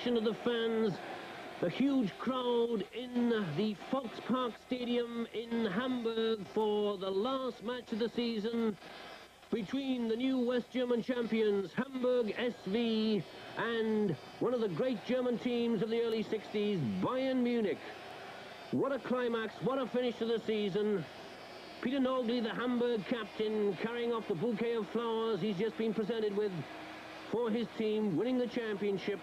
reaction of the fans. The huge crowd in the Volksparkstadion in Hamburg for the last match of the season between the new West German champions, Hamburg SV, and one of the great German teams of the early 60s, Bayern Munich. What a climax, what a finish to the season. Peter Nogly, the Hamburg captain, carrying off the bouquet of flowers he's just been presented with for his team, winning the championship.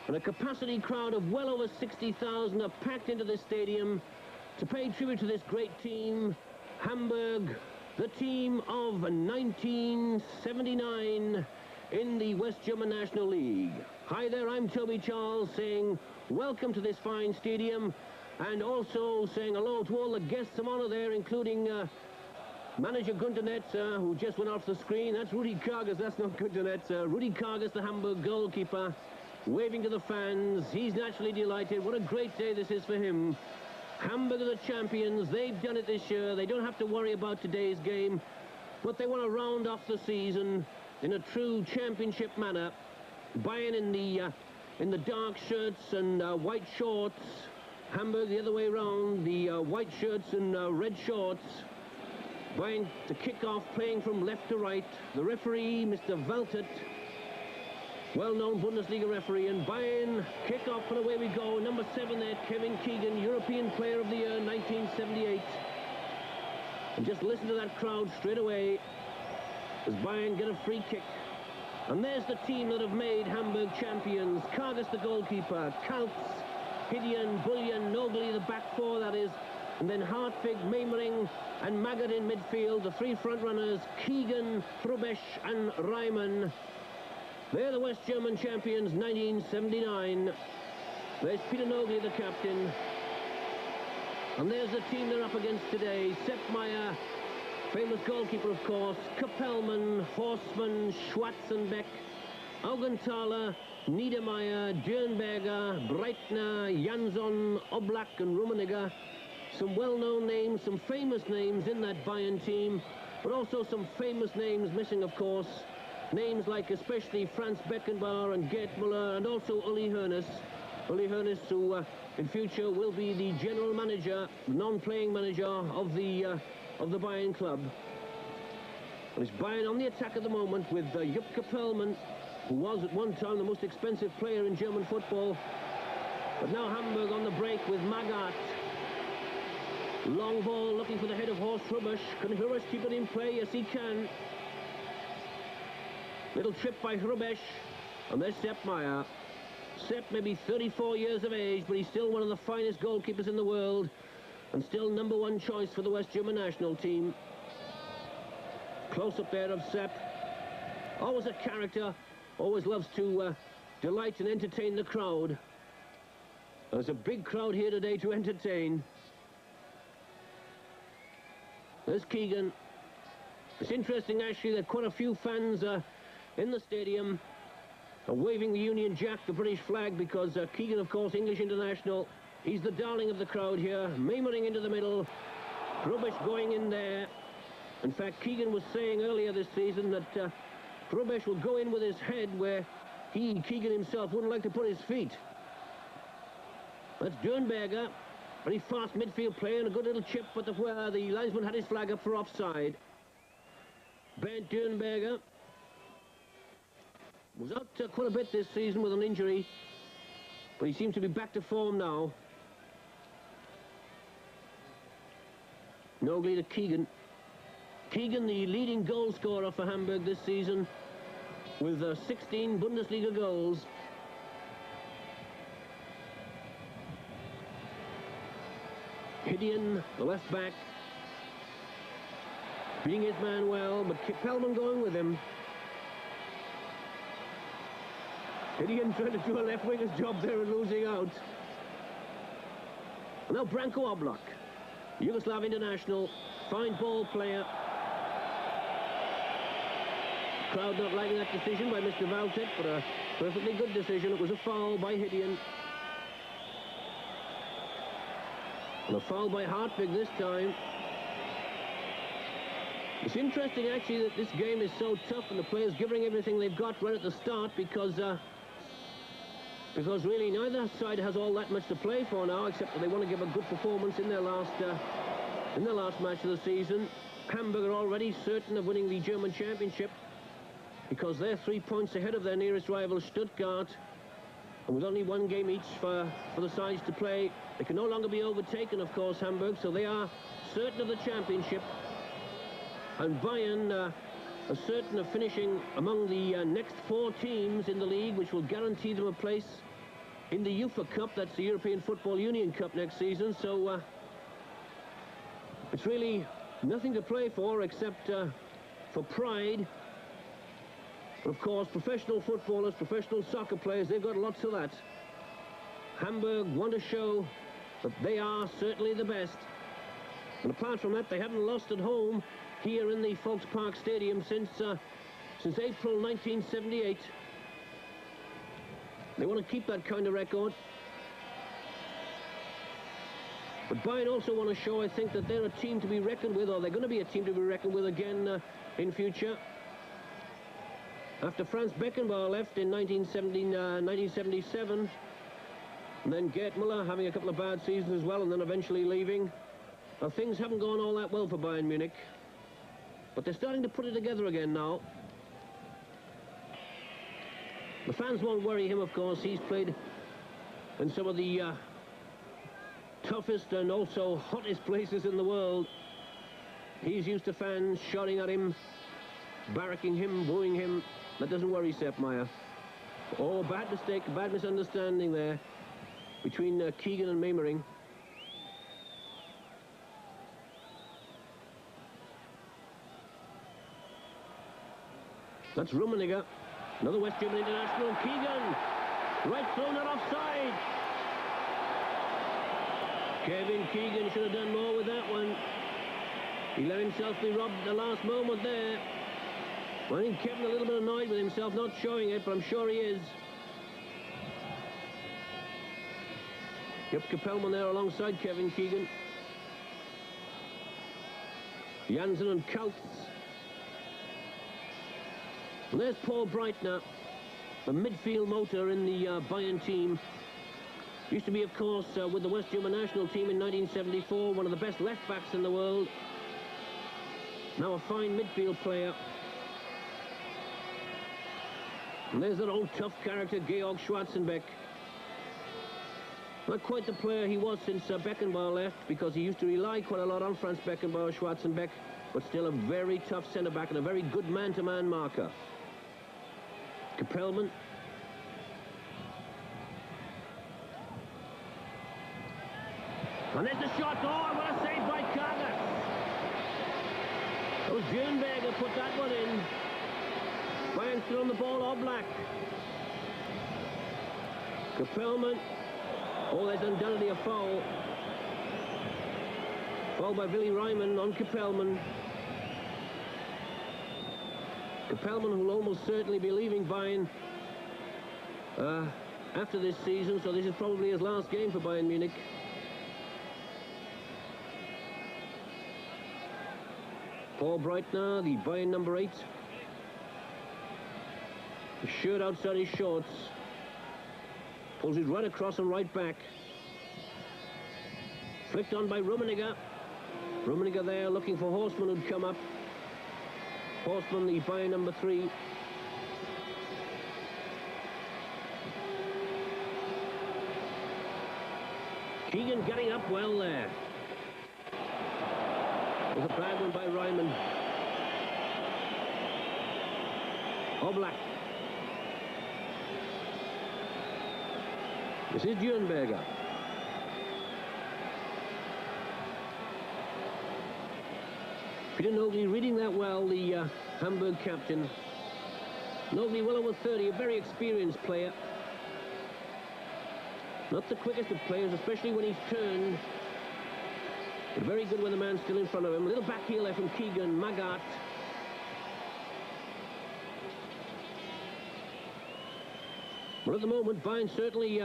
And a capacity crowd of well over 60,000 are packed into this stadium to pay tribute to this great team, Hamburg, the team of 1979 in the West German National League. Hi there, I'm Toby Charles saying welcome to this fine stadium, and also saying hello to all the guests of honor there, including manager Gunter Netzer, who just went off the screen. That's Rudi Kargus, that's not Gunter Netzer. Rudi Kargus, the Hamburg goalkeeper, waving to the fans. He's naturally delighted. What a great day this is for him. Hamburg are the champions. They've done it this year. They don't have to worry about today's game, but they want to round off the season in a true championship manner. Bayern in the dark shirts and white shorts. Hamburg the other way around, the white shirts and red shorts. Bayern to kick off, playing from left to right. The referee, Mr. Waltert, well-known Bundesliga referee, and Bayern kick off, and away we go. Number 7 there, Kevin Keegan, European Player of the Year, 1978. And just listen to that crowd straight away as Bayern get a free kick. And there's the team that have made Hamburg champions. Kargus, the goalkeeper, Kaltz, Hidien, Buljan, Nogly, the back four, that is, and then Hartwig, Memering, and Magath in midfield. The three front runners, Keegan, Hrubesch, and Reimann. They're the West German champions, 1979. There's Peter Nogly, the captain. And there's the team they're up against today. Sepp Maier, famous goalkeeper, of course. Kapellmann, Horsmann, Schwarzenbeck, Augenthaler, Niedermayer, Dürnberger, Breitner, Janzon, Oblak, and Rummenigge. Some well-known names, some famous names in that Bayern team, but also some famous names missing, of course. Names like especially Franz Beckenbauer and Gerd Müller, and also Uli Hoeneß. Uli Hoeneß, who in future will be the general manager, non-playing manager of the Bayern club. And it's Bayern on the attack at the moment with Jupp Kapellmann, who was at one time the most expensive player in German football. But now Hamburg on the break with Magath. Long ball looking for the head of Hrubesch. Can Hrubesch keep it in play? Yes, he can. Little trip by Hrubesch, and there's Sepp Maier. Sepp may be 34 years of age, but he's still one of the finest goalkeepers in the world, and still number 1 choice for the West German national team. Close up there of Sepp. Always a character, always loves to delight and entertain the crowd. There's a big crowd here today to entertain. There's Keegan. It's interesting, actually, that quite a few fans in the stadium are waving the Union Jack, the British flag, because Keegan, of course, English international, he's the darling of the crowd here. Memering into the middle, Hrubesch going in there. In fact, Keegan was saying earlier this season that Hrubesch will go in with his head where Keegan himself, wouldn't like to put his feet. That's Dürnberger, very fast midfield player, and a good little chip, but the linesman had his flag up for offside. Bernd Dürnberger was out quite a bit this season with an injury, but he seems to be back to form now. Nogly to Keegan. Keegan, the leading goal scorer for Hamburg this season, with 16 Bundesliga goals. Hidien, the left back, being his man well, but Kapellmann going with him. Hidien trying to do a left winger's job there and losing out. And now Branko Oblak, Yugoslav international, fine ball player. Crowd not liking that decision by Mr. Waltert, but a perfectly good decision. It was a foul by Hidien. And a foul by Hartwig this time. It's interesting, actually, that this game is so tough and the players giving everything they've got right at the start, because because really neither side has all that much to play for now, except that they want to give a good performance in their last match of the season. Hamburg are already certain of winning the German championship because they're 3 points ahead of their nearest rival Stuttgart, and with only one game each for the sides to play, they can no longer be overtaken, of course, Hamburg, so they are certain of the championship. And Bayern are certain of finishing among the next 4 teams in the league, which will guarantee them a place in the UEFA Cup. That's the European Football Union Cup next season. So it's really nothing to play for except for pride. But of course, professional footballers, professional soccer players, they've got lots of that. Hamburg want to show that they are certainly the best. And apart from that, they haven't lost at home here in the Volksparkstadion since April 1978. They want to keep that kind of record. But Bayern also want to show, I think, that they're a team to be reckoned with, or they're going to be a team to be reckoned with again in future. After Franz Beckenbauer left in 1977, and then Gerd Müller having a couple of bad seasons as well, and then eventually leaving. Now, things haven't gone all that well for Bayern Munich, but they're starting to put it together again now. The fans won't worry him, of course. He's played in some of the toughest and also hottest places in the world. He's used to fans shouting at him, barracking him, booing him. That doesn't worry Sepp Maier. Oh, bad mistake, bad misunderstanding there between Keegan and Memering. That's Rummenigge, another West German international. Keegan, right throw, not offside. Kevin Keegan should have done more with that one. He let himself be robbed at the last moment there. I think Kevin a little bit annoyed with himself, not showing it, but I'm sure he is. Yep, Kapellmann there alongside Kevin Keegan. Janzon and Kaltz. And there's Paul Breitner, the midfield motor in the Bayern team. Used to be, of course, with the West German national team in 1974, one of the best left-backs in the world. Now a fine midfield player. And there's that old tough character, Georg Schwarzenbeck. Not quite the player he was since Beckenbauer left, because he used to rely quite a lot on Franz Beckenbauer, Schwarzenbeck, but still a very tough centre-back and a very good man-to-man marker. Kapellmann. And there's the shot. Oh, what a save by Kargus. That was Dürnberger put that one in. Bayern still on the ball, Oblak. Kapellmann. Oh, there's undoubtedly a foul. Foul by Reimann on Kapellmann. Kapellmann, who will almost certainly be leaving Bayern after this season, so this is probably his last game for Bayern Munich. Paul Breitner, the Bayern number 8. The shirt outside his shorts. Pulls it right across and right back. Flicked on by Rummenigge. Rummenigge there looking for Horsmann, who'd come up. Horsmann, the Bayern number 3. Keegan getting up well there. It was a bad one by Reimann. Oblak. This is Dürnberger. Peter Nogly reading that well, the Hamburg captain. Nogly well over 30, a very experienced player. Not the quickest of players, especially when he's turned. But very good when the man's still in front of him. A little back heel there from Keegan, Magath. But at the moment, Bayern certainly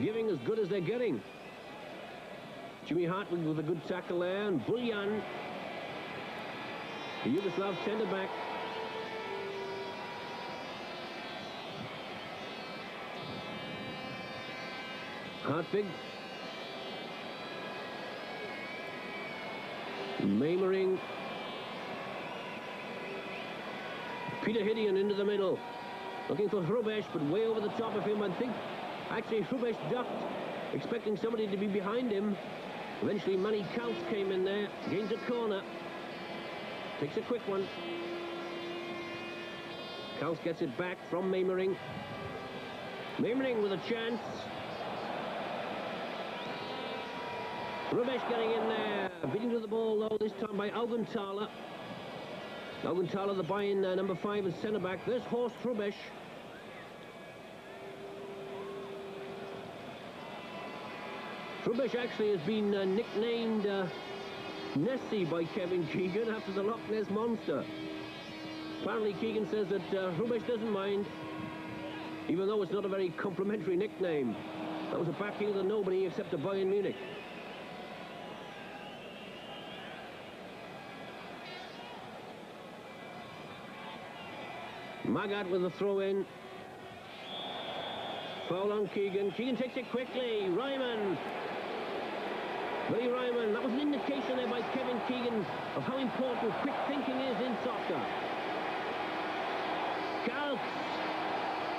giving as good as they're getting. Jimmy Hartwig with a good tackle there, and Buljan, the Yugoslav centre-back. Hartwig. Memering. Peter Hidien into the middle. Looking for Hrubesch, but way over the top of him. I think actually Hrubesch ducked, expecting somebody to be behind him. Eventually Manny Kaltz came in there, gains a corner. Takes a quick one. Kaltz gets it back from Memering. Memering with a chance. Hrubesch getting in there. Beating to the ball, though, this time by Augenthaler. Augenthaler, the Bayern number 5 is centre-back. There's Hrubesch. Hrubesch actually has been nicknamed Nessie by Kevin Keegan after the Loch Ness Monster. Apparently Keegan says that Hrubesch doesn't mind, even though it's not a very complimentary nickname. That was a backing of nobody except the Bayern Munich. Magath with a throw-in. Foul on Keegan. Keegan takes it quickly. Reimann. Reimann. That was an indication there by Kevin Keegan of how important quick thinking is in soccer. Kaltz.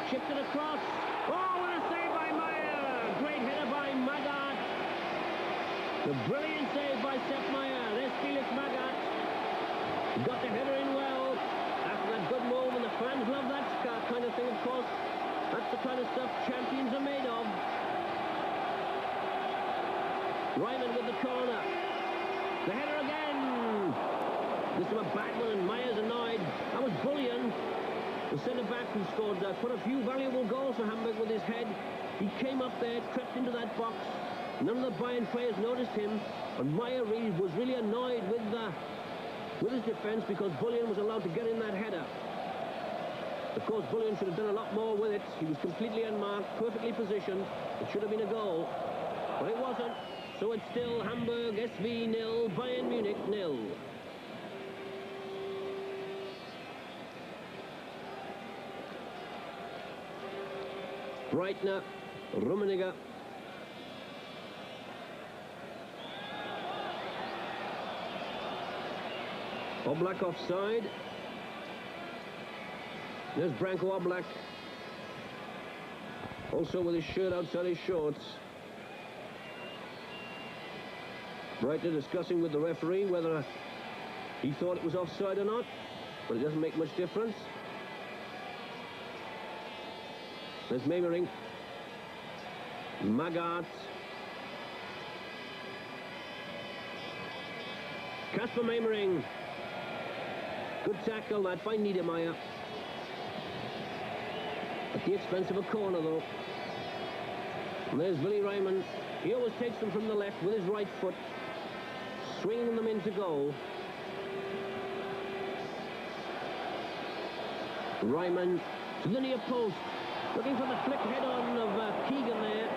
Chipped it across. Oh, what a save by Maier. Great header by Magath. The brilliant save by Maier. There's Felix Magath. Got the header in well. After that good move, and the fans love that kind of thing, of course. That's the kind of stuff champions are made of. Reimann with the corner. The header again. This is a bad one, and Maier's annoyed. That was Buljan, the centre-back who scored quite a few valuable goals for Hamburg with his head. He came up there, crept into that box. None of the Bayern players noticed him, and Maier was really annoyed with his defence because Buljan was allowed to get in that header. Of course, Buljan should have done a lot more with it. He was completely unmarked, perfectly positioned. It should have been a goal, but it wasn't. So it's still Hamburg SV 0, Bayern Munich 0. Breitner, Rummenigge. Oblak offside. There's Branko Oblak. Also with his shirt outside his shorts. Breitner discussing with the referee whether he thought it was offside or not, but it doesn't make much difference. There's Memering. Magath. Kasper Memering. Good tackle that by Niedermayer. At the expense of a corner, though. And there's Reimann. He always takes them from the left with his right foot, swinging them into goal. Reimann to the near post, looking for the flick head-on of Keegan there.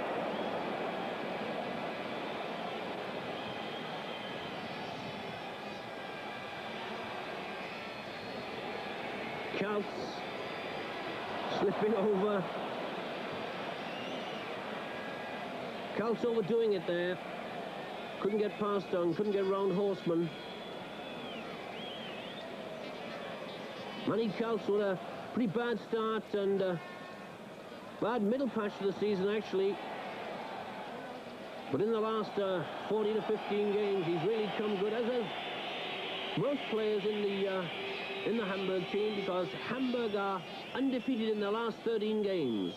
Kaltz slipping over. Kaltz overdoing it there. Couldn't get past on, couldn't get round Horsmann. Manny Kaltz with a pretty bad start and bad middle patch of the season, actually. But in the last 14 to 15 games, he's really come good, as have most players in the Hamburg team, because Hamburg are undefeated in their last 13 games.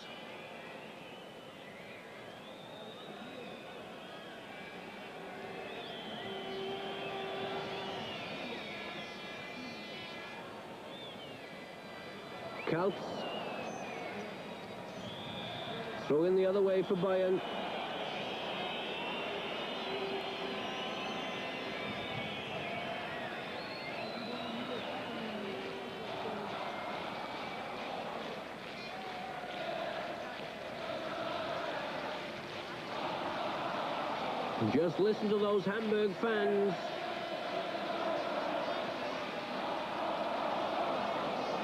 Kaltz. Throw in the other way for Bayern. Just listen to those Hamburg fans.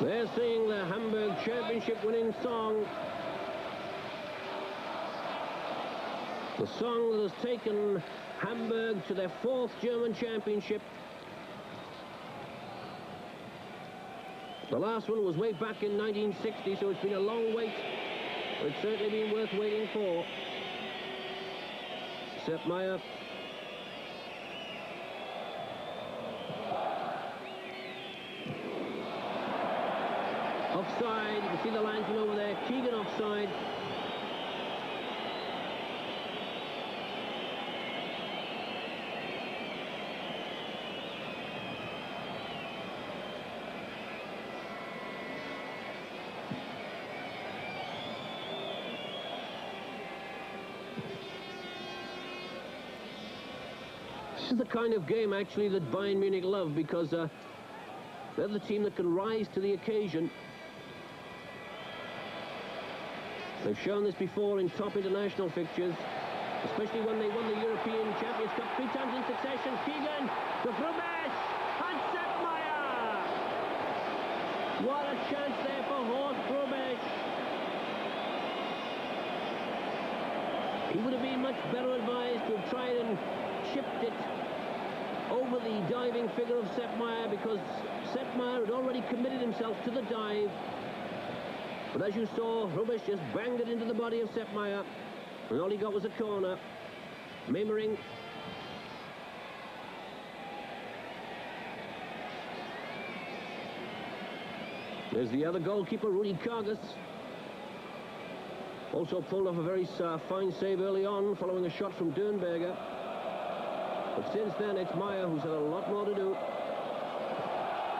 They're singing the Hamburg championship winning song. The song that has taken Hamburg to their 4th German championship. The last one was way back in 1960, so it's been a long wait. But it's certainly been worth waiting for. Sepp Maier. Offside, you can see the linesman over there. Keegan offside. This is the kind of game, actually, that Bayern Munich love, because they're the team that can rise to the occasion. They've shown this before in top international fixtures, especially when they won the European Champions Cup 3 times in succession. Keegan to Hrubesch and Sepp Maier. What a chance there for Hrubesch. He would have been much better advised to have tried and chipped it over the diving figure of Sepp Maier, because Sepp Maier had already committed himself to the dive. But as you saw, Hrubesch just banged it into the body of Sepp Maier, and all he got was a corner. Memering. There's the other goalkeeper, Kargus. Also pulled off a very fine save early on, following a shot from Dürnberger. But since then, it's Maier who's had a lot more to do.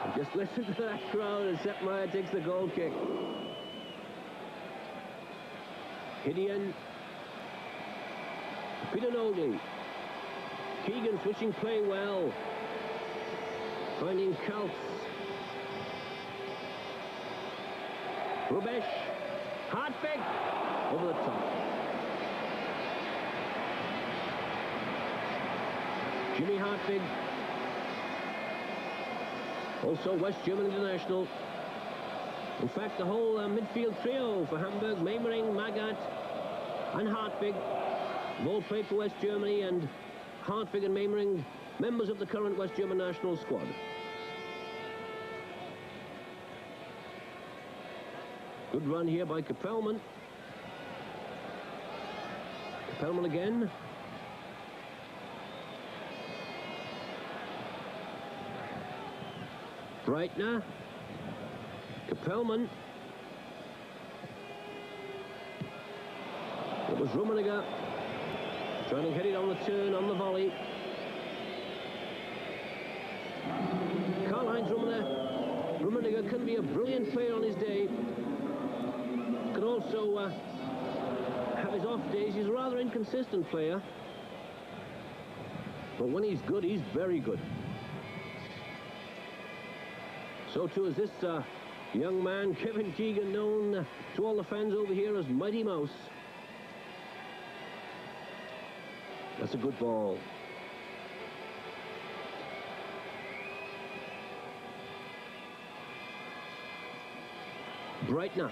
And just listen to that crowd as Sepp Maier takes the goal kick. Hidien. Nogly. Keegan switching play well. Finding Kaltz. Hrubesch. Hartwig. Over the top. Jimmy Hartwig. Also West German international. In fact, the whole midfield trio for Hamburg, Memering, Magath and Hartwig, have all played for West Germany, and Hartwig and Memering, members of the current West German national squad. Good run here by Kapellmann. Kapellmann again. Breitner. Kapellmann. It was Rummenigge trying to hit it on the turn, on the volley. Karl-Heinz Rummenigge can be a brilliant player on his day. Can also have his off days. He's a rather inconsistent player. But when he's good, he's very good. So too is this young man, Kevin Keegan, known to all the fans over here as Mighty Mouse. That's a good ball. Breitner.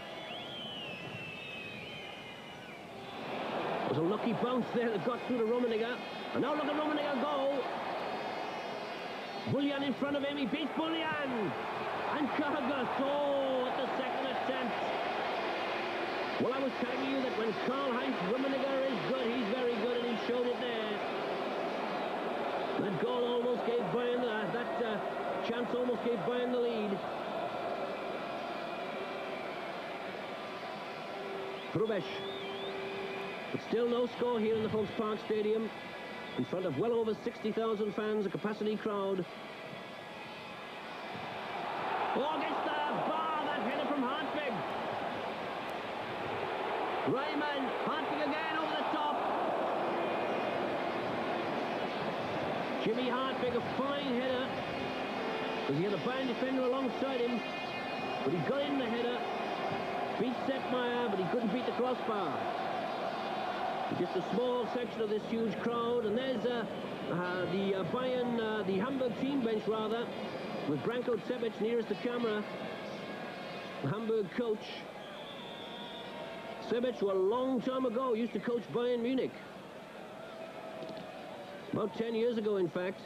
There's a lucky bounce there that got through to Rummenigge. And now look at Rummenigge go. Buljan in front of him. He beats Buljan. And Kargus, oh, at the second attempt. Well, I was telling you that when Karl-Heinz Rummenigge is good, he's very good, and he showed it there. That goal almost gave Bayern, that chance almost gave Bayern the lead. Hrubesch. But still no score here in the Volksparkstadion, in front of well over 60,000 fans, a capacity crowd. Oh, against the bar, that header from Hartwig. Reimann, Hartwig again over the top. Jimmy Hartwig, a fine header, because he had a Bayern defender alongside him, but he got in the header, beat Sepp Maier, but he couldn't beat the crossbar. Just a small section of this huge crowd, and there's the Bayern, the Hamburg team bench rather, with Branko Cebic nearest the camera, the Hamburg coach. Cebic, who a long time ago used to coach Bayern Munich. About 10 years ago, in fact.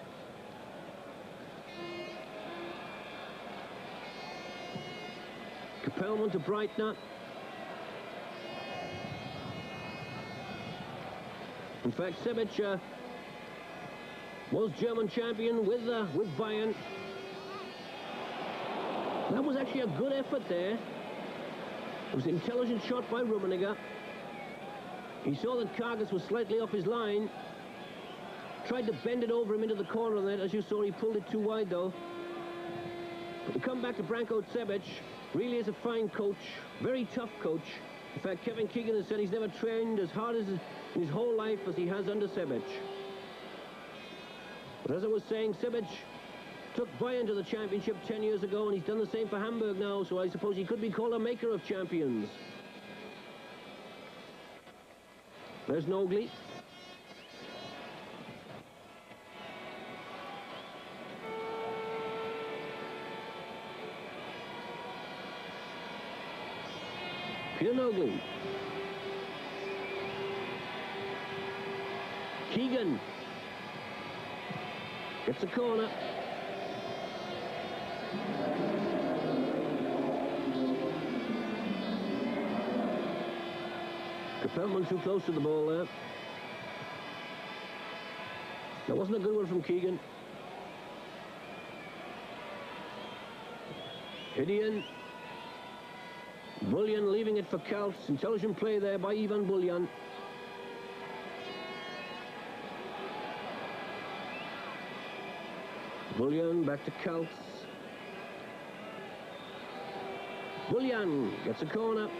Kapellmann to Breitner. In fact, Hrubesch was German champion with Bayern. That was actually a good effort there. It was an intelligent shot by Rummenigge. He saw that Kargus was slightly off his line. Tried to bend it over him into the corner of that. As you saw, he pulled it too wide, though. But to come back to Branko Hrubesch, really is a fine coach. Very tough coach. In fact, Keegan has said he's never trained as hard as in his whole life as he has under Hrubesch. But as I was saying, Hrubesch took Bayern to the championship 10 years ago, and he's done the same for Hamburg now, so I suppose he could be called a maker of champions. There's Nogly. Nogly. Keegan gets a corner. Kapellmann too close to the ball there. That wasn't a good one from Keegan. Hidien. Buljan leaving it for Kaltz. Intelligent play there by Buljan. Buljan back to Kaltz. Buljan gets a corner.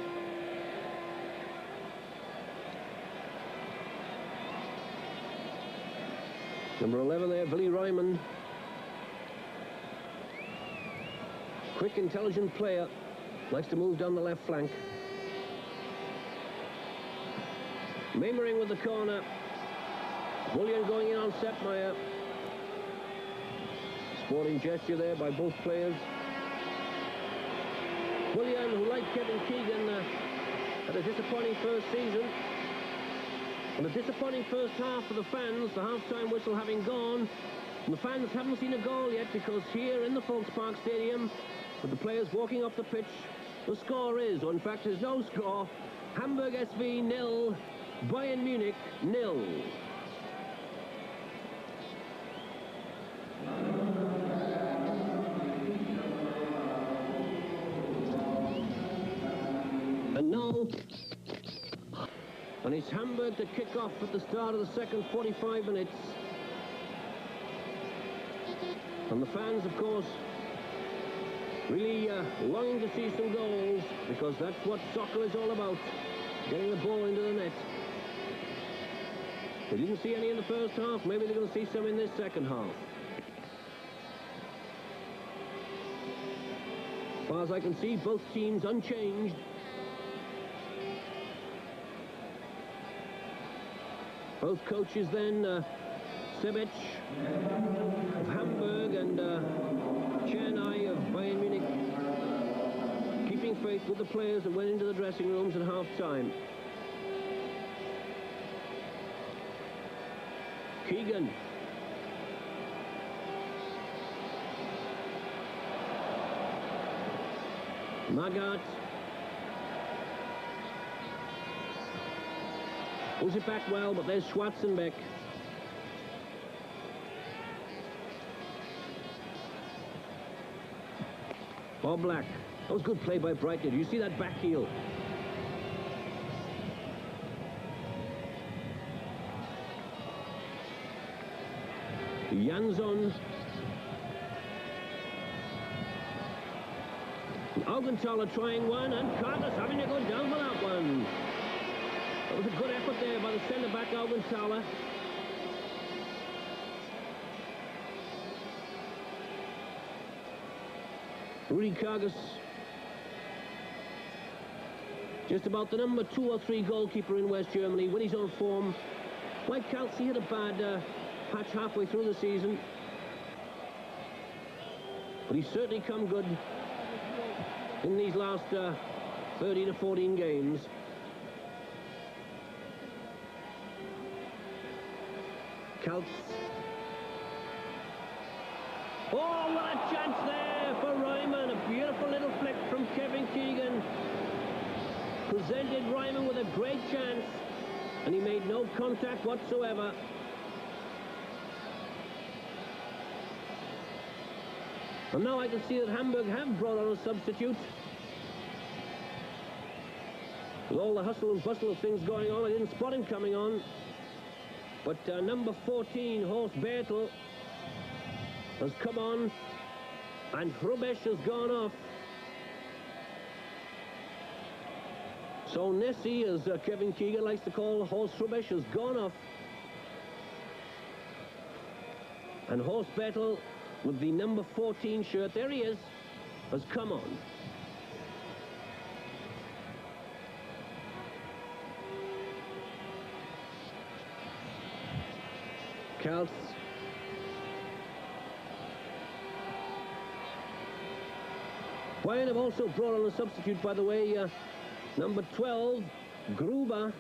Number 11 there, Reimann. Quick, intelligent player. Likes to move down the left flank. Memering with the corner. Buljan going in on Maier. Sporting gesture there by both players. Buljan, who like Keegan, had a disappointing first season. And a disappointing first half for the fans, the half-time whistle having gone. And the fans haven't seen a goal yet, because here in the Volksparkstadion, with the players walking off the pitch, the score is, or in fact there's no score, Hamburg SV 0, Bayern Munich 0. And now, and it's Hamburg to kick off at the start of the second 45 minutes. And the fans, of course, really longing to see some goals, because that's what soccer is all about, getting the ball into the net. They didn't see any in the first half. Maybe they're going to see some in this second half. As far as I can see, both teams unchanged. Both coaches then, Hrubesch of Hamburg and Cherny of Bayern Munich, keeping faith with the players that went into the dressing rooms at half-time. Keegan. Magath. Pulls it back well, but there's Schwarzenbeck. Oblak. That was good play by Breitner. Do you see that back heel? Janzon. Augenthaler trying one, and Kargus having to go down for that one. That was a good effort there by the centre-back, Augenthaler. Kargus, just about the number 2 or 3 goalkeeper in West Germany when he's on form. Like Kaltz, he had a bad patch halfway through the season, but he's certainly come good in these last 13 to 14 games. Kaltz. Oh, what a chance there for Reimann. A beautiful little flick from Keegan. Presented Reimann with a great chance, and he made no contact whatsoever. And now I can see that Hamburg have brought on a substitute. With all the hustle and bustle of things going on, I didn't spot him coming on. But number 14, Bertl, has come on, and Hrubesch has gone off. So Nessie, as Keegan likes to call Hrubesch, has gone off. And Bertl, with the number 14 shirt, there he is, has come on. Kaltz. Bayern have also brought on a substitute, by the way. Number 12, Gruber,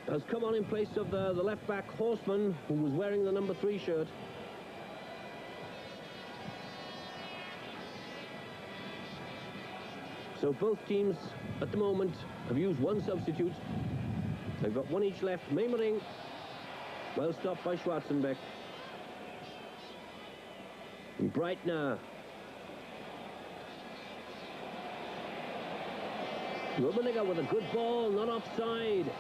has come on in place of the left-back Horsmann, who was wearing the number 3 shirt. So both teams, at the moment, have used one substitute. They've got one each left. Memering, well stopped by Schwarzenbeck. And Breitner. Rummenigge with a good ball, not offside.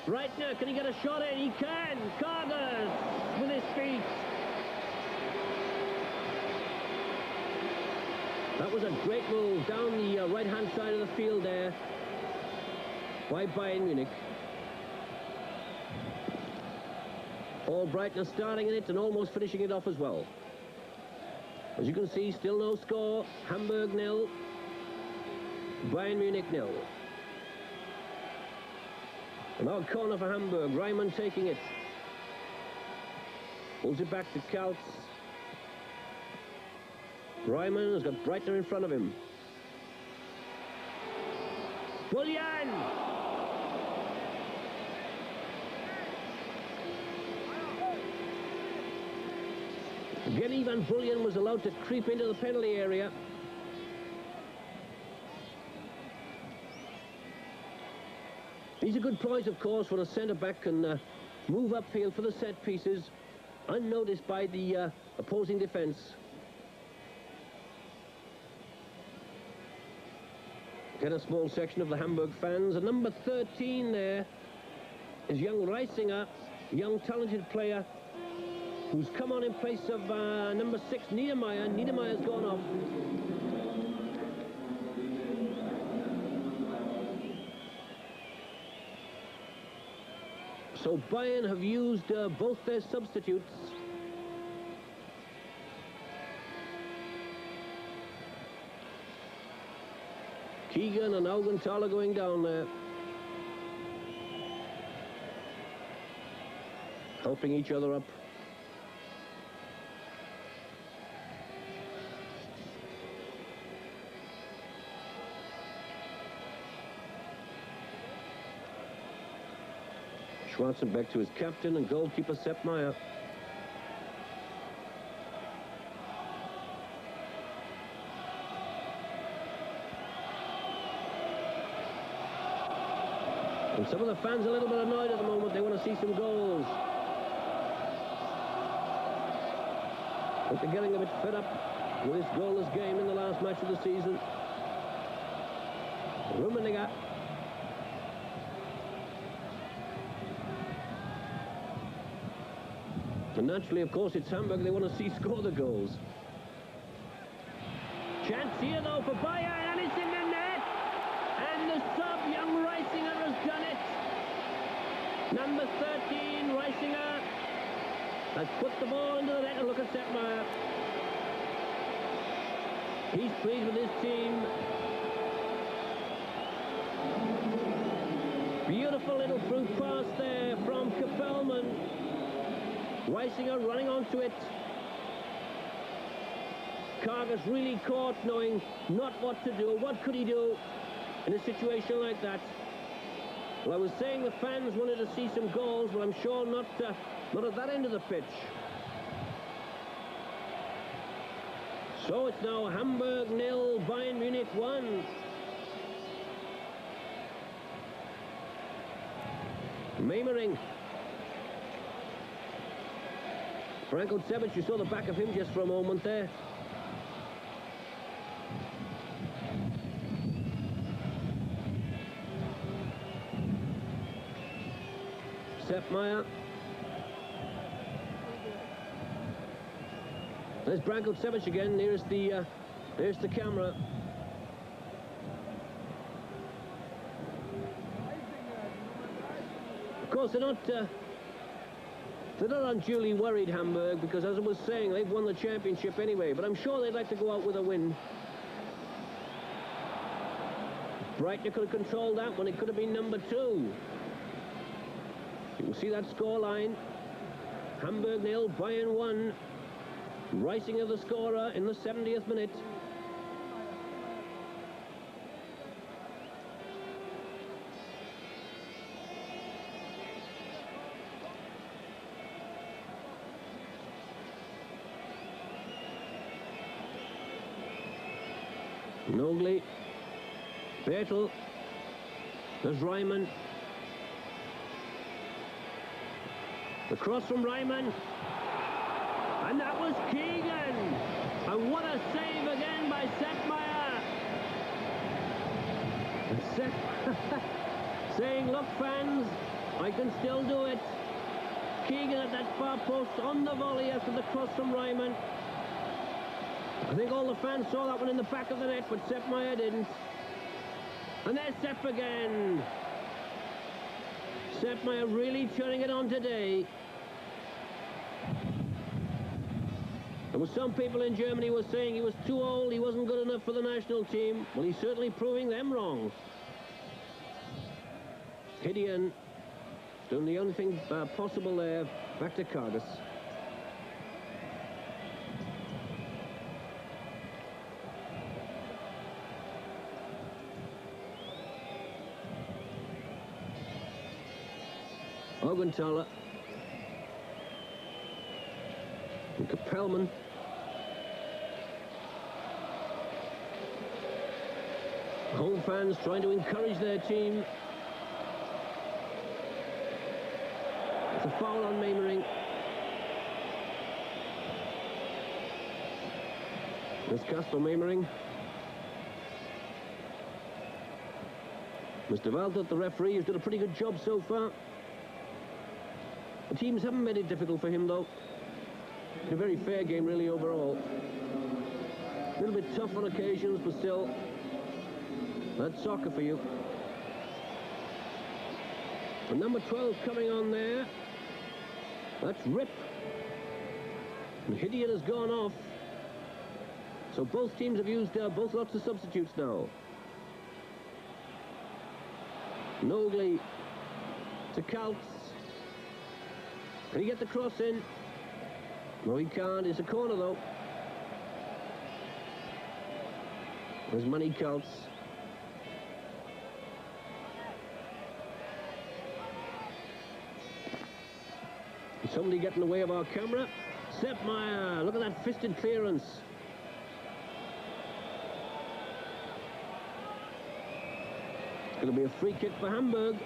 Breitner, can he get a shot in? He can! Kargus with his feet. That was a great move down the right-hand side of the field there by Bayern Munich. Breitner starting in it and almost finishing it off as well. As you can see, still no score. Hamburg 0. Bayern Munich 0. An odd corner for Hamburg. Reimann taking it. Pulls it back to Kaltz. Reimann has got Breitner in front of him. Buljan! Again, Ivan Buljan was allowed to creep into the penalty area. He's a good prize, of course, when a centre-back can move upfield for the set pieces, unnoticed by the opposing defence. Get a small section of the Hamburg fans. And number 13 there is young Reisinger, young talented player, who's come on in place of number 6, Niedermayer. Niedermayer's gone off. So Bayern have used both their substitutes. Keegan and Augenthaler going down there. Helping each other up. Schwarzenbeck to his captain and goalkeeper Sepp Maier. And some of the fans are a little bit annoyed at the moment. They want to see some goals. But they're getting a bit fed up with this goalless game in the last match of the season. Rummenigge. And naturally, of course, it's Hamburg. They want to see score the goals. Chance here, though, for Bayern, and it's in the net. And the sub, young Reisinger, has done it. Number 13, Reisinger, has put the ball into the net. And look at Sepp Maier. He's pleased with his team. Beautiful little fruit pass there from Kapellmann. Reisinger running onto it. Kargus really caught, knowing not what to do. What could he do in a situation like that? Well, I was saying the fans wanted to see some goals, but I'm sure not at that end of the pitch. So it's now Hamburg 0, Bayern Munich 1. Memering. Branko Cevic, you saw the back of him just for a moment there. Maier. There's Branko Cevic again, nearest the camera. Of course, they're not unduly worried, Hamburg, because as I was saying, they've won the championship anyway, but I'm sure they'd like to go out with a win. Breitner could have controlled that one. It could have been number 2. You can see that score line. Hamburg 0, Bayern 1. Reisinger the scorer in the 70th minute. Nogly. Bertl. There's Reimann. The cross from Reimann. And that was Keegan. And what a save again by Maier. Saying, look, fans, I can still do it. Keegan at that far post on the volley after the cross from Reimann. I think all the fans saw that one in the back of the net, but Maier didn't. And there's Sepp again. Maier really turning it on today. There were some people in Germany were saying he was too old, he wasn't good enough for the national team. Well, he's certainly proving them wrong. Hidien doing the only thing possible there. Back to Kargus. Augenthaler. And Kapellmann. Home fans trying to encourage their team. It's a foul on Memering. There's Casper Memering. Mr. Waltert, the referee, has done a pretty good job so far. The teams haven't made it difficult for him, though. A very fair game, really, overall. A little bit tough on occasions, but still, that's soccer for you. And number 12 coming on there. That's Ripp. And Hidien has gone off. So both teams have used both lots of substitutes now. Nogly to Kaltz. Can he get the cross in? No, he can't. It's a corner, though. There's money, Kaltz. Somebody getting in the way of our camera. Maier, look at that fisted clearance. It's going to be a free kick for Hamburg.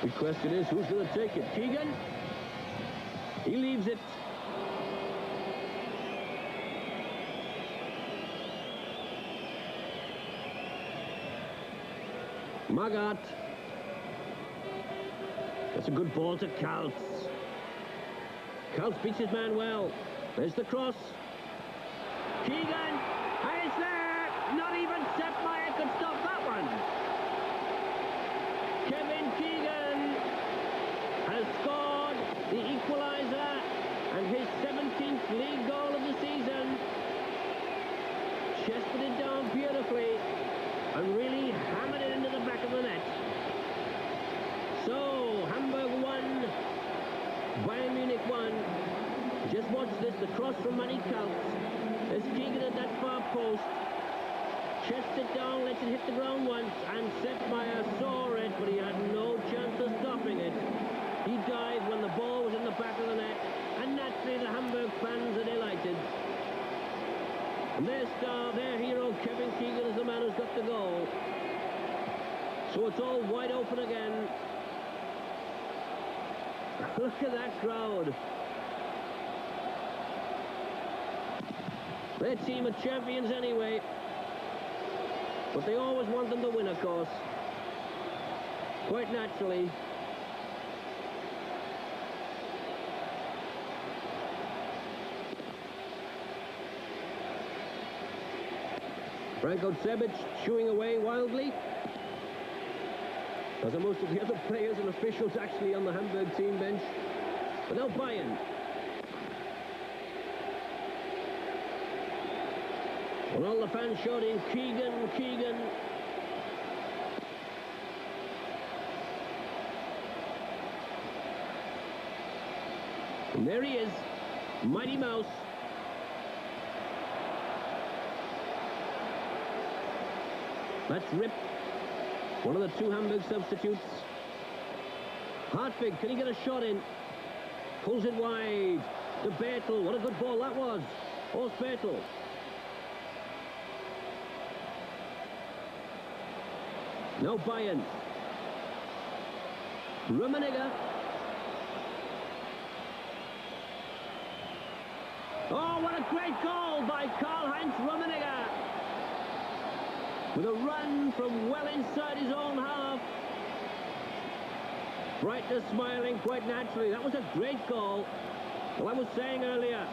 The question is, who's going to take it? Keegan? He leaves it. Magath. That's a good ball to Kaltz. Kaltz beats his man well. There's the cross. Keegan! And it's there! Not even Maier could stop that one. Keegan has scored the equaliser and his 17th league goal of the season. Chested it down beautifully. and really hammered it into the back of the net. So, Hamburg 1, Bayern Munich 1. Just watch this, the cross from Manny Kaltz. There's Keegan at that far post. Chests it down, lets it hit the ground once, and Maier saw it, but he had no chance of stopping it. He dived when the ball was in the back of the net, and naturally the Hamburg fans are delighted. And their star, their hero, Kevin Keegan, is the man who's got the goal. So it's all wide open again. Look at that crowd. Their team are champions anyway. But they always want them to win, of course. Quite naturally. Branko Cebic chewing away wildly. As are most of the other players and officials actually on the Hamburg team bench. But now Bayern. And all the fans shouting, Keegan, Keegan. And there he is, Mighty Mouse. That's Ripp, one of the two Hamburg substitutes. Hartwig, can he get a shot in? Pulls it wide to Bertl. What a good ball that was. Horst Bertl. No Bayern. Rummenigge. Oh, what a great goal by Karl-Heinz Rummenigge. With a run from well inside his own half. Breitner smiling quite naturally. That was a great goal. Well, I was saying earlier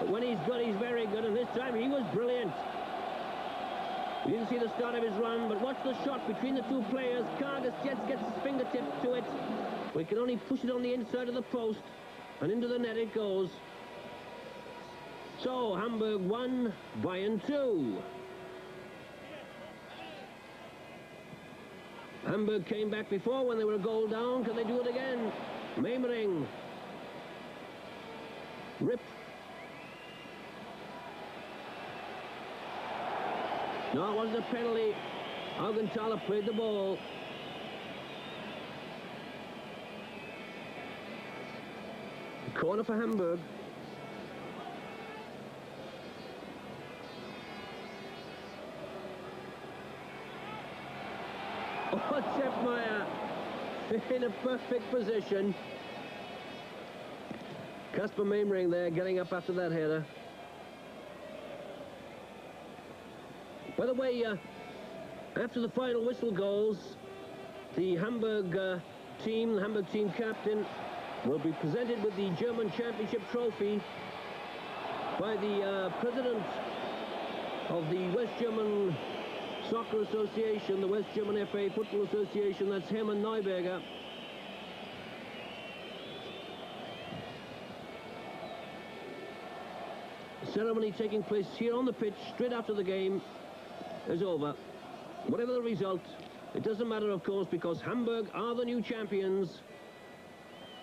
that when he's good, he's very good, and this time he was brilliant. We didn't see the start of his run, but watch the shot between the two players. Kargus gets his fingertip to it. We can only push it on the inside of the post, and into the net it goes. So, Hamburg 1, Bayern 2. Hamburg came back before when they were a goal down. Can they do it again? Memering. Ripp. No, it wasn't a penalty. Augenthaler played the ball. Corner for Hamburg. Oh, Maier in a perfect position. Kasper Memering there getting up after that header. By the way, after the final whistle goes, the Hamburg team captain, will be presented with the German Championship trophy by the president of the West German Soccer Association, the West German FA Football Association. That's Hermann Neuberger. Ceremony taking place here on the pitch straight after the game is over. Whatever the result, it doesn't matter, of course, because Hamburg are the new champions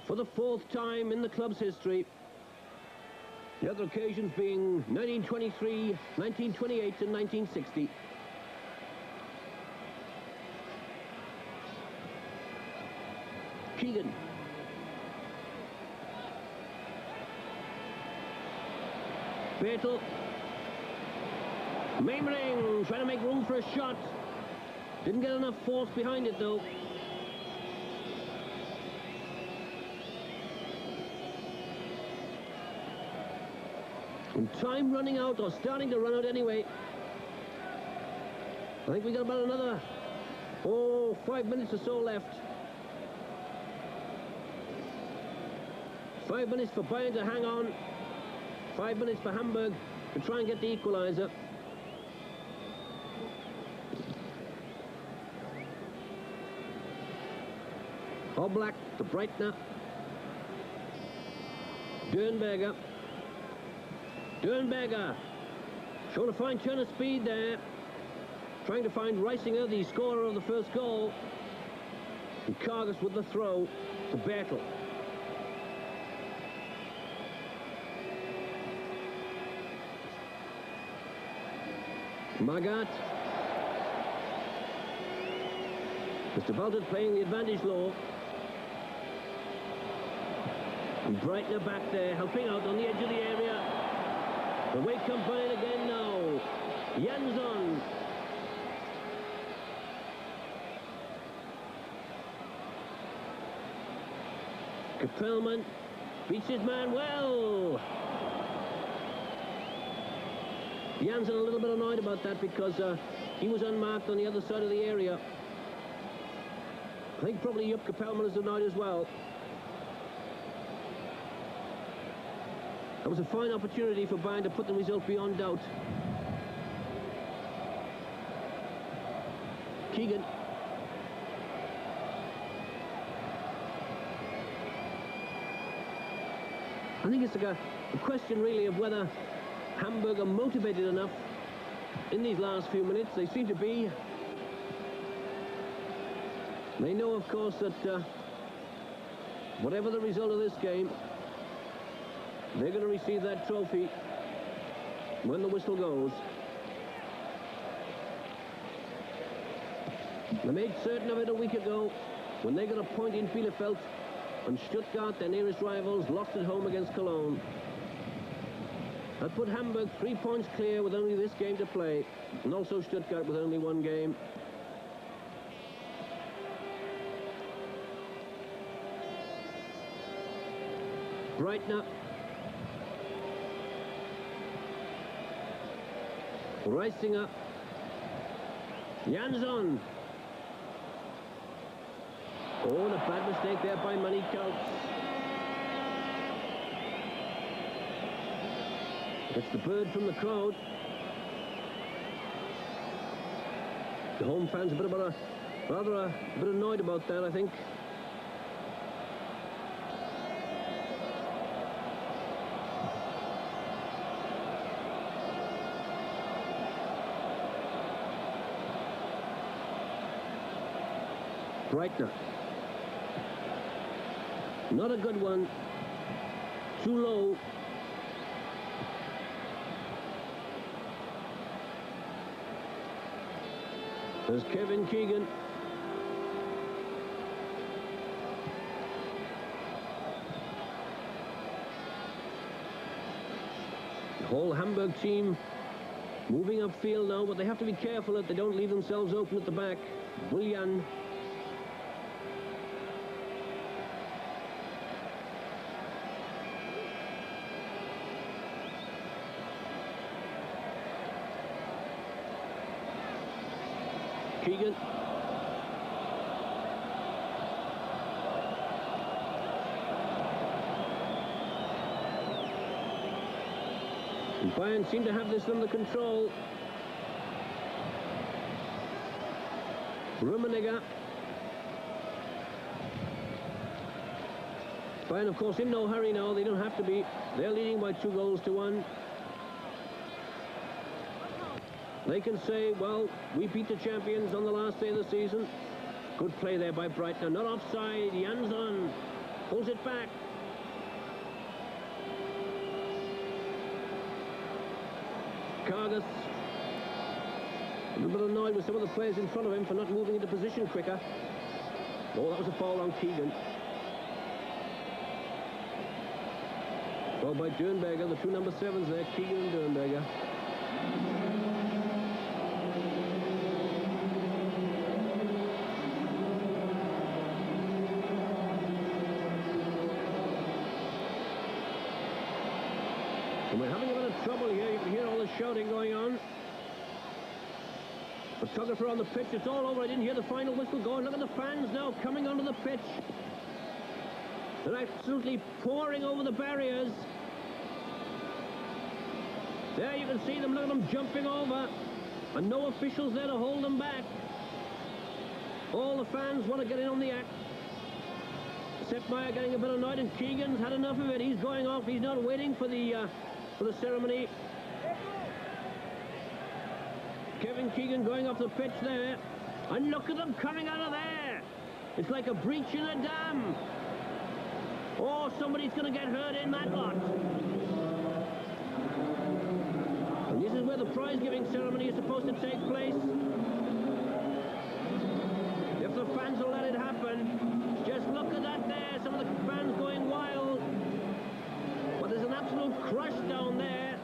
for the 4th time in the club's history. The other occasions being 1923, 1928 and 1960. Keegan. Bertl. Memering trying to make room for a shot. Didn't get enough force behind it, though. And time running out, or starting to run out anyway. I think we got about another 5 minutes or so left. 5 minutes for Bayern to hang on. 5 minutes for Hamburg to try and get the equaliser. Oblak to Breitner. Dürnberger. Dürnberger showing a fine turn of speed there. trying to find Reisinger, the scorer of the first goal. And Kargus with the throw to Bertl. Magath. Mr. Waltert playing the advantage low. And Breitner back there, helping out on the edge of the area. The weight comes in again now. Janzon. Kapellmann beats his man well. Janzon a little bit annoyed about that because he was unmarked on the other side of the area. I think probably Kapellmann is annoyed as well. That was a fine opportunity for Bayern to put the result beyond doubt. Keegan. I think it's like a question really of whether Hamburg are motivated enough in these last few minutes. They seem to be. They know, of course, that whatever the result of this game, they're going to receive that trophy when the whistle goes. They made certain of it a week ago when they got a point in Bielefeld, and Stuttgart, their nearest rivals, lost at home against Cologne. That put Hamburg 3 points clear with only this game to play, and also Stuttgart with only one game. Breitner. Reisinger. Janzon. Oh, and a bad mistake there by Kaltz. Gets the bird from the crowd. The home fans a bit annoyed about that, I think. Breitner. Not a good one. Too low. There's Keegan. The whole Hamburg team moving upfield now, but they have to be careful that they don't leave themselves open at the back. Buljan. Keegan. And Bayern seem to have this under control. Rummenigge. Bayern, of course, in no hurry now. They don't have to be. They're leading by 2-1. They can say, well, we beat the champions on the last day of the season. Good play there by Breitner. Not offside. Janzon pulls it back. Kargus. A little bit annoyed with some of the players in front of him for not moving into position quicker. Oh, that was a foul on Keegan. Well, by Dürnberger, the two number 7s there, Keegan and Dürnberger. And we're having a bit of trouble here. You can hear all the shouting going on. Photographer on the pitch. It's all over. I didn't hear the final whistle going. Look at the fans now coming onto the pitch. They're absolutely pouring over the barriers. There you can see them. Look at them jumping over. And no officials there to hold them back. All the fans want to get in on the act. Except Maier getting a bit annoyed, and Keegan's had enough of it. He's going off. He's not waiting for the ceremony. Keegan going off the pitch there. And look at them coming out of there. It's like a breach in a dam. Oh, somebody's going to get hurt in that lot. And this is where the prize-giving ceremony is supposed to take place. If the fans will let it happen. Just look at that there. Some of the fans going wild. But there's an absolute crush down there.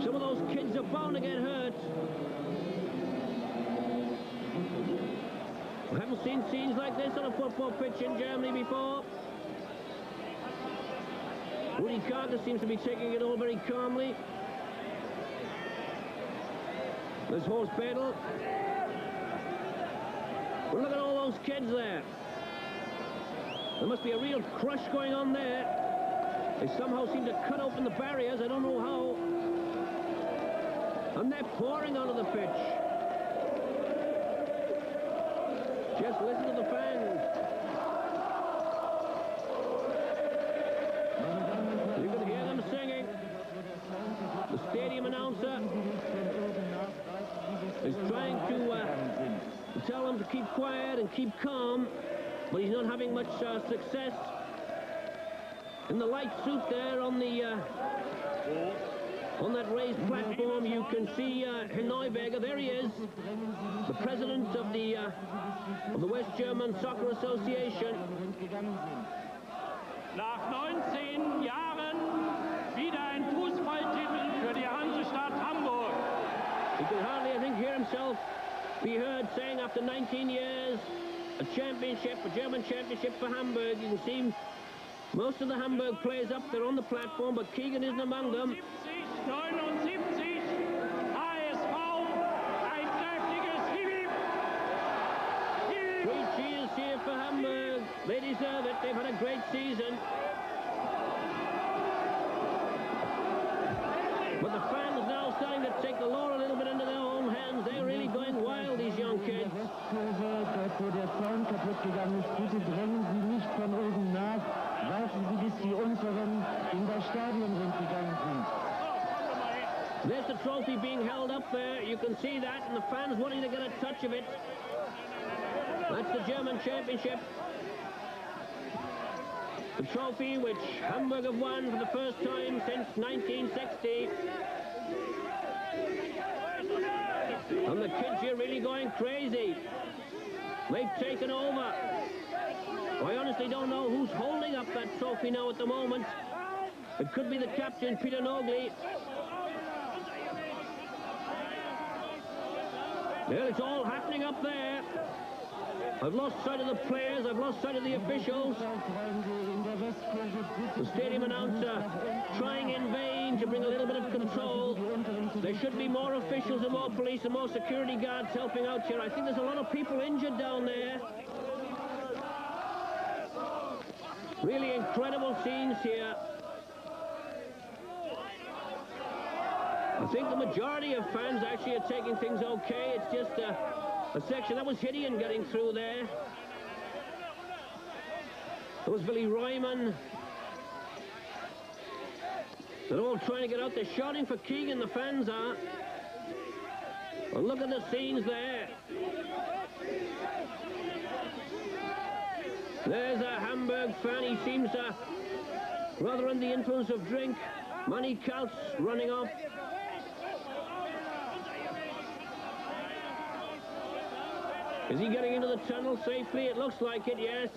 Some of those kids are bound to get hurt. I haven't seen scenes like this on a football pitch in Germany before. Kargus seems to be taking it all very calmly. There's Bertl. Well, look at all those kids there. There must be a real crush going on there. They somehow seem to cut open the barriers. I don't know how. And they're pouring onto the pitch. Just listen to the fans. You can hear them singing. The stadium announcer is trying to tell them to keep quiet and keep calm, but he's not having much success. In the light suit there on the on that raised platform, you can see Neuberger. There he is, the president of the West German Soccer Association. Nach 19 Jahren wieder ein Fußballtitel für die Hansestadt Hamburg. He can hardly, I think, hear himself be heard saying after 19 years, a championship, a German championship for Hamburg. You can see most of the Hamburg players up there on the platform, but Keegan isn't among them. 79, HSV, ein kräftiges Hieb. Three cheers here for Hamburg. They deserve it. They've had a great season. But the fans now starting to take the law a little bit into their own hands. They're really going wild, these young kids. Dort, wo der Zaun kaputt gegangen ist, bitte drängen Sie nicht von oben nach. Warten Sie, bis die Unteren in das Stadionrund gegangen sind. There's the trophy being held up there. You can see that, and the fans wanting to get a touch of it. That's the German championship. The trophy which Hamburg have won for the first time since 1960. And the kids here really going crazy. They've taken over. I honestly don't know who's holding up that trophy now at the moment. It could be the captain, Peter Nogly. Well, it's all happening up there. I've lost sight of the players, I've lost sight of the officials. The stadium announcer trying in vain to bring a little bit of control. There should be more officials and more police and more security guards helping out here. I think there's a lot of people injured down there. Really incredible scenes here. I think the majority of fans actually are taking things okay. It's just a section. That was Hidien getting through there. That was Reimann. They're all trying to get out. They're shouting for Keegan, the fans are. Well, look at the scenes there. There's a Hamburg fan. He seems rather under the influence of drink. Manny Kaltz running off. Is he getting into the tunnel safely? It looks like it, yes.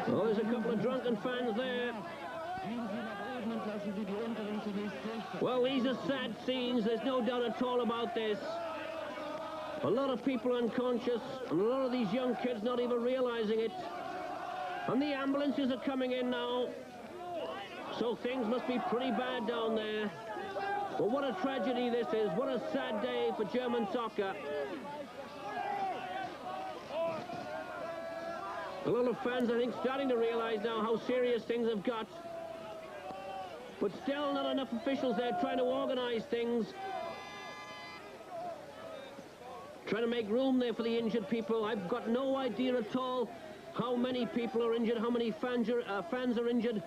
Oh, there's a couple of drunken fans there. Well, these are sad scenes. There's no doubt at all about this. A lot of people unconscious, and a lot of these young kids not even realizing it. And the ambulances are coming in now. So things must be pretty bad down there. But what a tragedy this is. What a sad day for German soccer. A lot of fans, I think, starting to realize now how serious things have got. But still not enough officials there trying to organize things. Trying to make room there for the injured people. I've got no idea at all how many people are injured, how many fans are injured.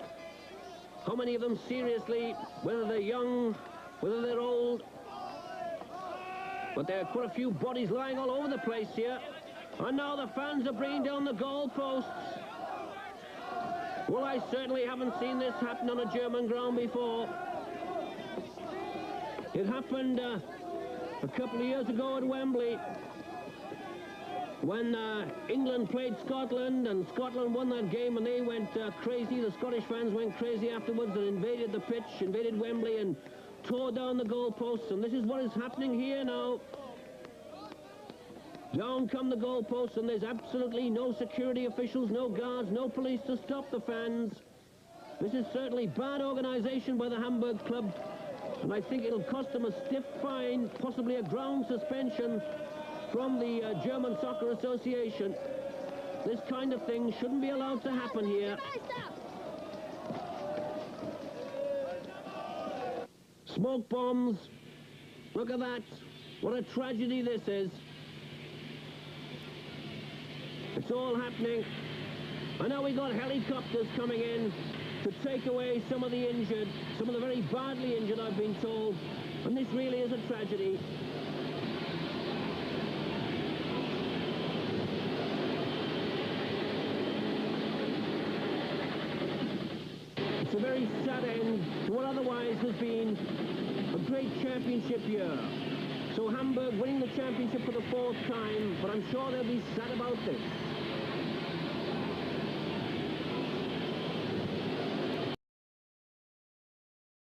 how many of them seriously, whether they're young, whether they're old. But there are quite a few bodies lying all over the place here. And now the fans are bringing down the goalposts. Well, I certainly haven't seen this happen on a German ground before. It happened a couple of years ago at Wembley, when England played Scotland, and Scotland won that game, and they went crazy. The Scottish fans went crazy afterwards and invaded the pitch, invaded Wembley, and tore down the goalposts. And this is what is happening here now. Down come the goalposts, and there's absolutely no security officials, no guards, no police to stop the fans. This is certainly bad organisation by the Hamburg club, and I think it'll cost them a stiff fine, possibly a ground suspension from the German Soccer Association. This kind of thing shouldn't be allowed to happen here. Smoke bombs. Look at that. What a tragedy this is. It's all happening. I know we got helicopters coming in to take away some of the injured, some of the very badly injured, I've been told. And this really is a tragedy. It's a very sad end to what otherwise has been a great championship year. So Hamburg winning the championship for the 4th time, but I'm sure they'll be sad about this.